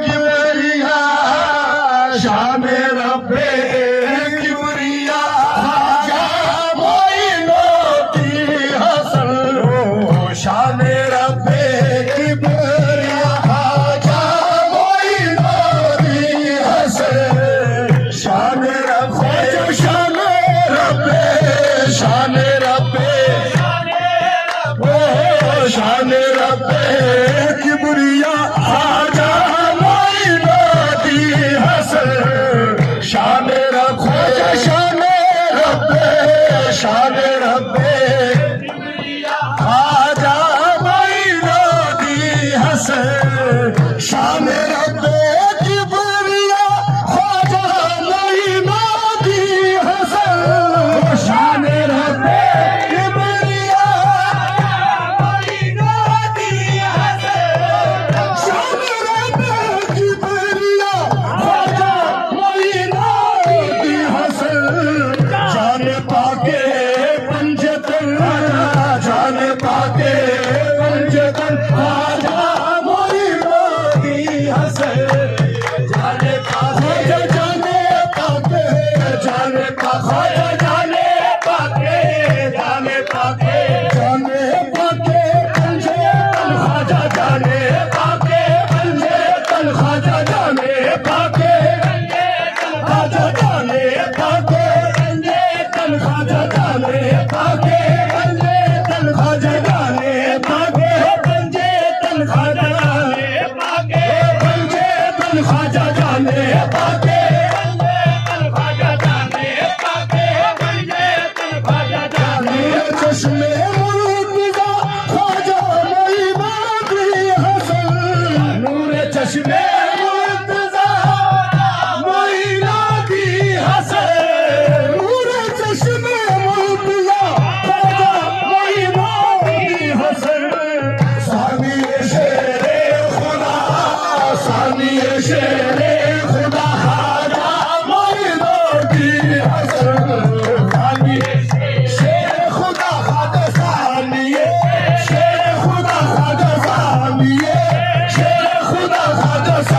किबरिया शान रब्बे किबरिया जा मोइनुद्दीन हसन शान रब्बे किबरिया जा मोइनुद्दीन हसन शान रब्बे शान रब्बे शान रब्बे शान रब्बे किबरिया आजा मोइनुद्दीन हसन शान रब्बे शान रब्बे शान रब्बे आजा मोइनुद्दीन हसन शान रब्बे किबरिया आजा मोइनुद्दीन हसन शान रब्बे किबरिया Hadi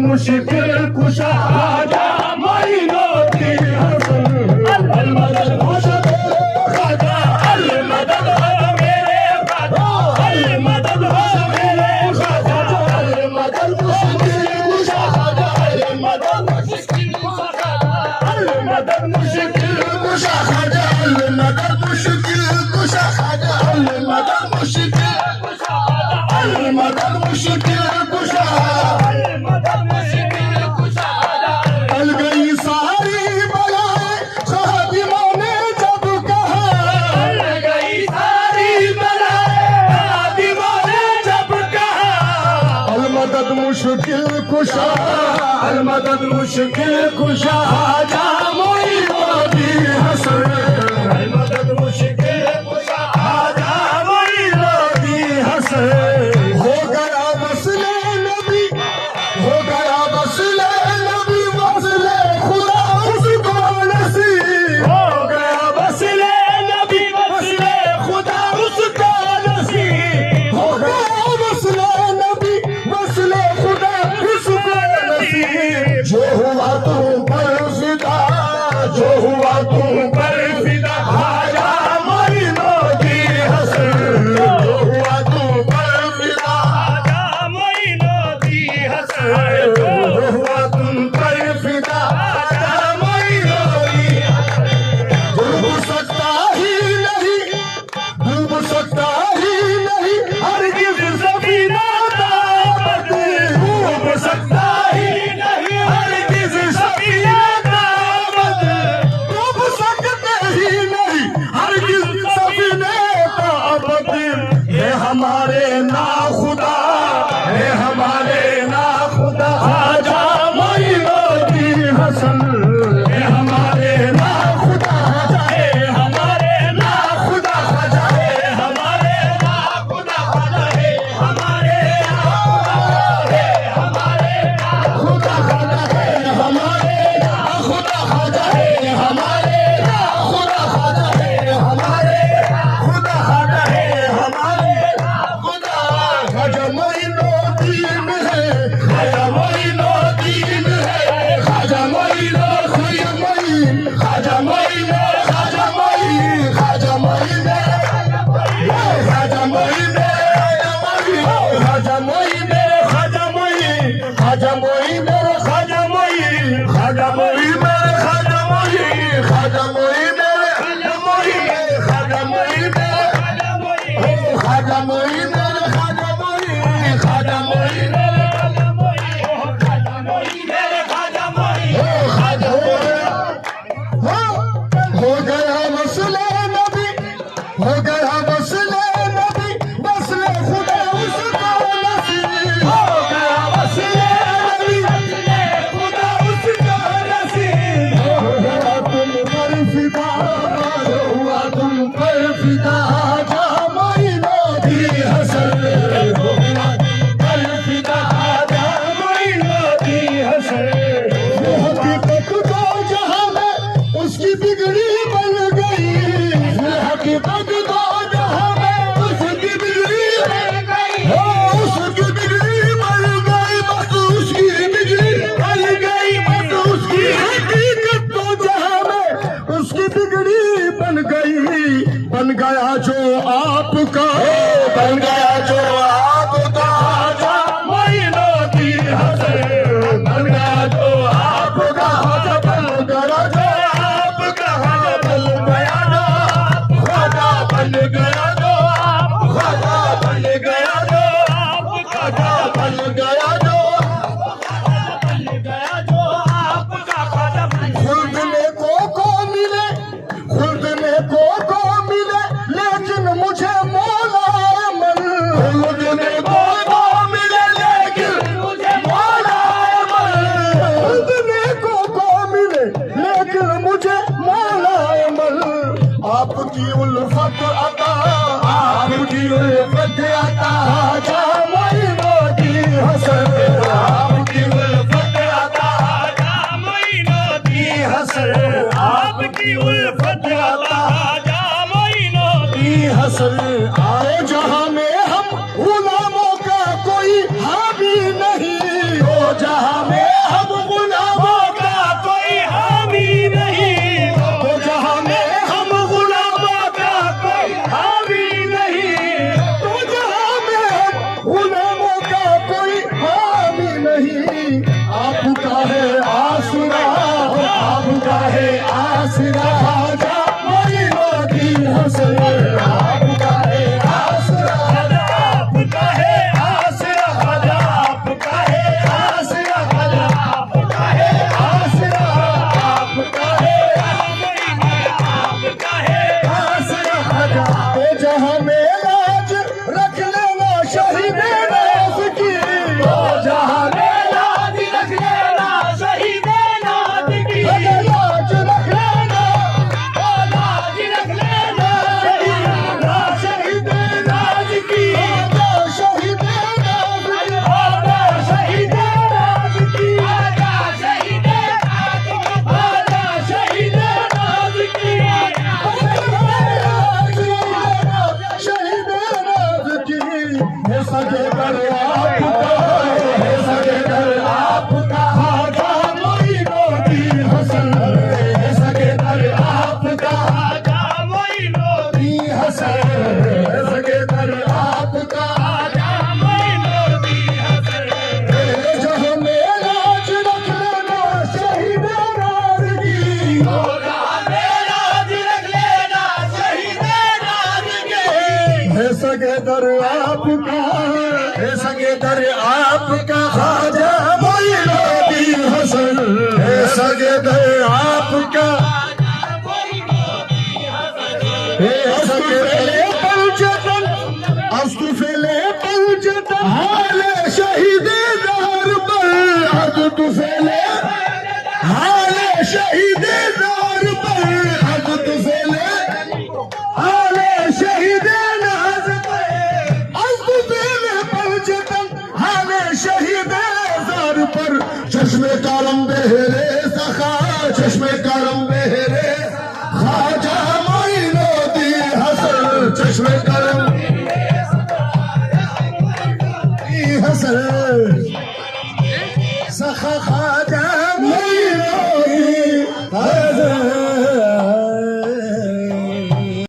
मुश्किल कुशा ख्वाजा मोइनुद्दीन हसन अल मदद मुश्किल ख्वाजा अल मदद मेरे ख्वाजा अल मदद मेरे ख्वाजा अल मदद मुश्किल कुशा ख्वाजा अल मदद मुश्किल कुशा ख्वाजा अल मदद मुश्किल कुशा ख्वाजा अल मदद मुश्किल कुशा ख्वाजा अल मदद मुश्किल कुशा अल मदद मुश्किल कुशा अल मदद मुश्किल कुशा टल गई सारी बलाएं खादिमों ने जब कहा टल गई सारी बलाएं खादिमों ने जब कहा अल मदद मुश्किल कुशा अल मदद मुश्किल कुशा ख्वाजा मोइनुद्दीन हसन अल मदद मुश्किल कुशा ख्वाजा मोइनुद्दीन हसन हो गया मसले नबी हो गया मसले नबी मसले खुदा उसको नसीब हो गया मसले नबी मसले खुदा उसको नसीब हो गया मसले नबी मसले खुदा उसको नसीब जो हुआ तुम पर फिदा जो हुआ तुम पर फिदा ख्वाजा मोइनुद्दीन हसन जो हुआ तुम पर फिदा ख्वाजा मोइनुद्दीन हसन जो हुआ तुम पर फिदा ख्वाजा मोइनुद्दीन डूब सकता ही नहीं डूब सकता ही नहीं हरगिज़ सफीना दावत डूब सकता ही नहीं हरगिज़ सफीना दावत डूब सकते ही नहीं हरगिज़ सफीने दावत ये हमारे ना खुदा ये हमारे ना खुदा ख्वाजा मोइनुद्दीन हसन ये हमारे ना खुदा ख्वाजा ये हमारे ना खुदा ख्वाजा ये हमारे ना खुदा ख्वाजा ये हमारे ना खुदा ख्वाजा ये हमारे ना खुदा ख्वाजा ये हमारे ना खुदा ख्वाजा ये हमारे खुदा ख्वाजा ये हमारे खुदा ख्वाजा मोइनुद्दीन है ख्वाजा मोइनुद्दीन है ख्वाजा मोइनुद्दीन ख्वाजा मोइन ख्वाजा मोइन ख्वाजा मोइन ख्वाजा मोइन ख्वाजा मोइन ख्वाजा मोइन ख्वाजा मोइन ख्वाजा मोइन ख्वाजा मोइन ख्वाजा मोइन ख्वाजा मोइन ख्वाजा मोइन ख्वाजा मोइन ख्वाजा मोइन ख्वाजा मोइन ख्वाजा मोइन हो गया मसले नबी हो गया मसले नबी मसले खुदा उसको नसीब हो गया मसले नबी मसले खुदा उसको नसीब हो गया तुम पर फिदा हो हुआ तुम पर फिदा ख्वाजा मोइनुद्दीन हसन हो हुआ तुम पर फिदा ख्वाजा मोइनुद्दीन हसन वो हकीकत तो जहां में उसकी बिगड़ी बन गई हकीकत तो जहां में उसकी बिगड़ी बन गई हो उसकी बिगड़ी बन गई बस उसकी बिगड़ी बन गई बस उसकी हकीकत तो जहां में उसकी बिगड़ी बन गया जो आपका बन गया जो आपका ख्वाजा मोइनुद्दीन हसन बन गया जो आपका ख्वाजा बन गया जो आपका ख्वाजा बन गया जो ख्वाजा बन गया जो ख्वाजा बन गया जो ख्वाजा बन गया जो आपका ख्वाजा खुर्द में को मिले खुर्द में को मिले ले आसरा खाजा मोइनुद्दीन हसन आपका है आसरा खाजा आपका है आसरा खाजा आपका है आसरा खाजा आपका है आसरा आपका है आपका है आसरा खाजा तो जहां में लाज रख लेना शहीद नाज की तो जहां में लाज रख लेना शहीद नाज की लाज रख लेना लाज रख लेना शहीद नाज की शहीद नाज शहीद नाज की शहीद शहीद नाज की शहीद नाज की है सगे कर आपका है सगे कर आपका खाजा मोइनुद्दीन हसन है सगे कर आपका खाजा मोइनुद्दीन हसन है सगे कर आपका खाजा मोइनुद्दीन हसन जहां में लाज रख लेना शहीद नाज़गी जहां में लाज रख लेना शहीद नाज़गी है सगे दर आपका है सगे दर आपका खाजा मोइनुद्दीन हसन है सगे दर आपका है सगे दर पंचतन अस्तुफिले पंचतन हाले शहीद दार पर अदतुफिले हाले शहीद दार पर अदतुफिले हाले शहीद नाज हाले शहीद दार पर चश्मे करम बहरे सखा चश्मे करम बहरे खाजा मोइनुद्दीन हसन चश्मे करम